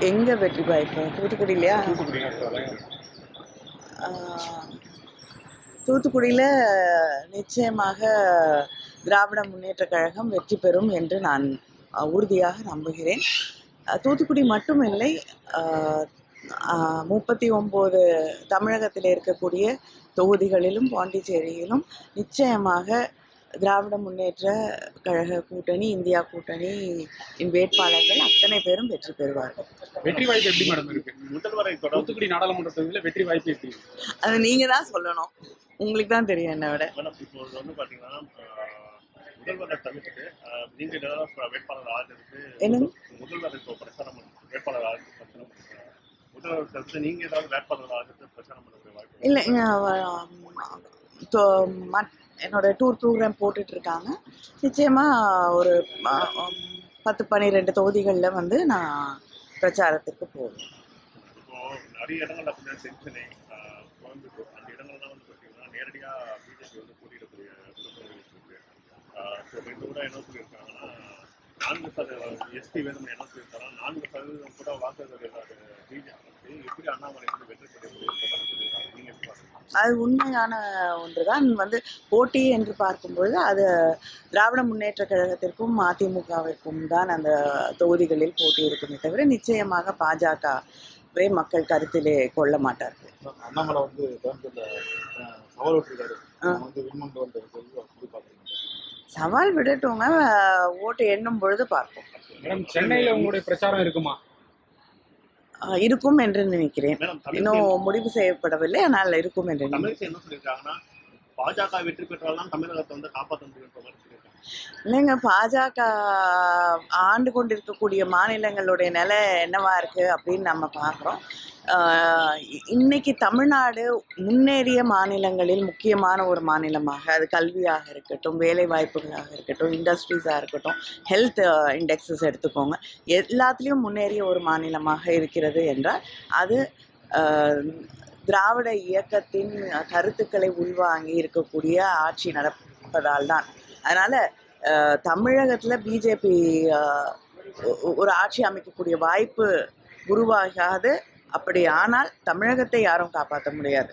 எங்க வெற்றி வாய்ப்பு? தூத்துக்குடியிலயா? தூத்துக்குடியில் நிச்சயமாக திராவிட முன்னேற்ற கழகம் வெற்றி பெறும் என்று நான் உறுதியாக நம்புகிறேன். தூத்துக்குடி மட்டுமில்லை, 39 தமிழகத்தில் இருக்கக்கூடிய தொகுதிகளிலும் பாண்டிச்சேரியிலும் நிச்சயமாக திராவிட முன்னேற்ற கழக கூட்டணி, இந்தியா கூட்டணி வேட்பாளர்கள் அத்தனை பேரும் வெற்றி பெறுவார்கள். வெற்றி வாய்ப்பு எப்படி மேடம் இருக்கு? முதல்வரை தூத்துக்குடி நாடாளுமன்ற தொகுதியில் வெற்றி வாய்ப்பு எப்படி? அது நீங்க தான் சொல்லணும், உங்களுக்கு தான் தெரியும் என்ன விட. இப்போ வந்து பாத்தீங்கன்னா முதல்வரை தவிர்த்து நீங்க வேட்பாளர் ஆதரவுக்கு முதல்வர் இப்போ பிரச்சாரம் வேட்பாளர் ஆதரவு பிரச்சாரம் முதல்வர் தவிர்த்து நீங்க ஏதாவது வேட்பாளர் ஆதரவு பிரச்சாரம் பண்ண வாய்ப்பு இல்லைங்க. என்னோட டூர் ப்ரோக்ராம் போட்டுட்டு இருக்காங்க. நிச்சயமா ஒரு 10-12 தொகுதிகளில் வந்து நான் பிரச்சாரத்துக்கு போவேன். இப்போ நிறைய இடங்கள்ல அப்படின்னா சென்னை, கோயம்புத்தூர் அந்த இடங்கள்லாம் வந்து பார்த்தீங்கன்னா நேரடியாக பிஜேபி வந்து போட்டியிடக்கூடிய இருக்கு. கூட என்ன சொல்லியிருக்காங்கன்னா 4% எஸ்டி வேணும்னு என்ன சொல்லியிருக்காங்கன்னா 4% கூட வாக்குகள் பிஜேபி எப்படி அண்ணாமலை வந்து வெற்றி பெற முடியும்? நீங்க அது உண்மையான ஒன்றுதான். வந்து போட்டி என்று பார்க்கும்பொழுது அது திராவிட முன்னேற்ற கழகத்திற்கும் அதிமுகவிற்கும் தான் அந்த தொகுதிகளில் போட்டி இருக்குமே தவிர நிச்சயமாக பாஜகவை மக்கள் கருத்திலே கொள்ள மாட்டார்கள். அண்ணாமலை வந்து சவால் விடட்டுங்க, ஓட்டு எண்ணும் பொழுது பார்ப்போம். சென்னையில உங்களுடைய பிரச்சாரம் இருக்குமா? இருக்கும் என்று நினைக்கிறேன். இன்னும் முடிவு செய்யப்படவில்லை, ஆனால் இருக்கும் என்று நினைக்கிறேன். பாஜக வெற்றி பெற்றால்தான் தமிழகத்தை வந்து காப்பாற்ற முடியும். இல்லைங்க, பாஜக ஆண்டு கொண்டிருக்கக்கூடிய மாநிலங்களுடைய நிலை என்னவா இருக்கு அப்படின்னு நம்ம பார்க்குறோம். இன்னைக்கு தமிழ்நாடு முன்னேறிய மாநிலங்களில் முக்கியமான ஒரு மாநிலமாக, அது கல்வியாக இருக்கட்டும், வேலை வாய்ப்புகளாக இருக்கட்டும், இண்டஸ்ட்ரீஸாக இருக்கட்டும், ஹெல்த் இண்டெக்ஸஸ் எடுத்துக்கோங்க, எல்லாத்துலேயும் முன்னேறிய ஒரு மாநிலமாக இருக்கிறது என்றால் அது திராவிட இயக்கத்தின் கருத்துக்களை உள்வாங்கி இருக்கக்கூடிய ஆட்சி நடப்பதால் தான். அதனால் தமிழகத்தில் பிஜேபி ஒரு ஆட்சி அமைக்கக்கூடிய வாய்ப்பு உருவாகாது. அப்படி ஆனால் தமிழகத்தை யாரும் காப்பாற்ற முடியாது.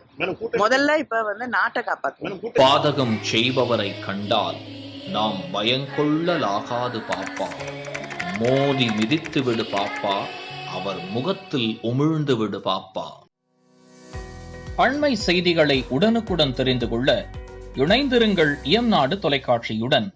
முதல்ல இப்ப வந்து நாட்டை காப்பாற்றணும். பாதகம் செய்பவரை கண்டால் நாம் பயங்கொள்ளலாகாது பாப்பா, மோதி மிதித்து விடு பாப்பா, அவர் முகத்தில் உமிழ்ந்து விடு பாப்பா. அண்மை செய்திகளை உடனுக்குடன் தெரிந்து கொள்ள இணைந்திருங்கள் இயம்நாடு தொலைக்காட்சியுடன்.